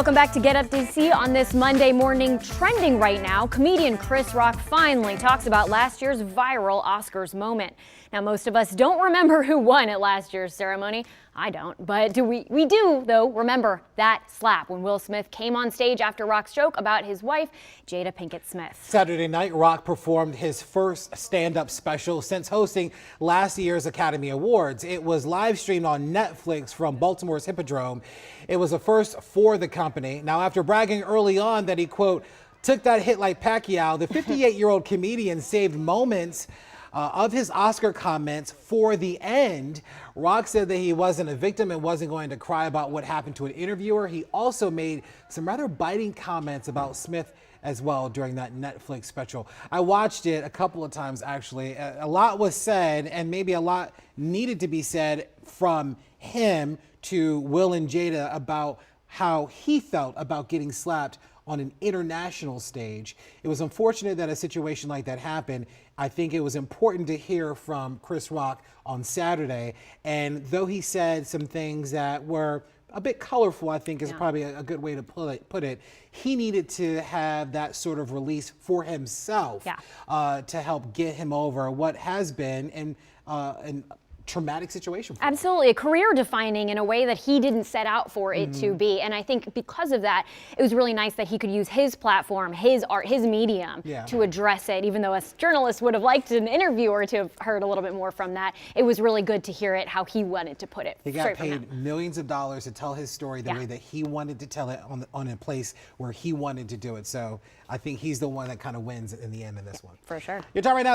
Welcome back to Get Up DC on this Monday morning. Trending right now, comedian Chris Rock finally talks about last year's viral Oscars moment. Now, most of us don't remember who won at last year's ceremony. I don't, but we do, though, remember that slap when Will Smith came on stage after Rock's joke about his wife, Jada Pinkett Smith. Saturday night, Rock performed his first stand-up special since hosting last year's Academy Awards. It was live streamed on Netflix from Baltimore's Hippodrome. It was a first for the company. Now, after bragging early on that he, quote, took that hit like Pacquiao, the 58-year-old comedian saved moments of his Oscar comments for the end. Rock said that he wasn't a victim and wasn't going to cry about what happened to an interviewer. He also made some rather biting comments about Smith as well during that Netflix special. I watched it a couple of times, actually. A lot was said, and maybe a lot needed to be said from him to Will and Jada about how he felt about getting slapped on an international stage. It was unfortunate that a situation like that happened. I think it was important to hear from Chris Rock on Saturday. And though he said some things that were a bit colorful, I think is probably a good way to put it. He needed to have that sort of release for himself to help get him over what has been and traumatic situation for him. Absolutely, a career defining in a way that he didn't set out for it to be. And I think because of that, it was really nice that he could use his platform, his art, his medium to address it. Even though us journalists would have liked an interviewer to have heard a little bit more from that, it was really good to hear it how he wanted to put it. He got paid millions of dollars to tell his story the way that he wanted to tell it on a place where he wanted to do it. So I think he's the one that kind of wins in the end in this one. For sure. Your time right now.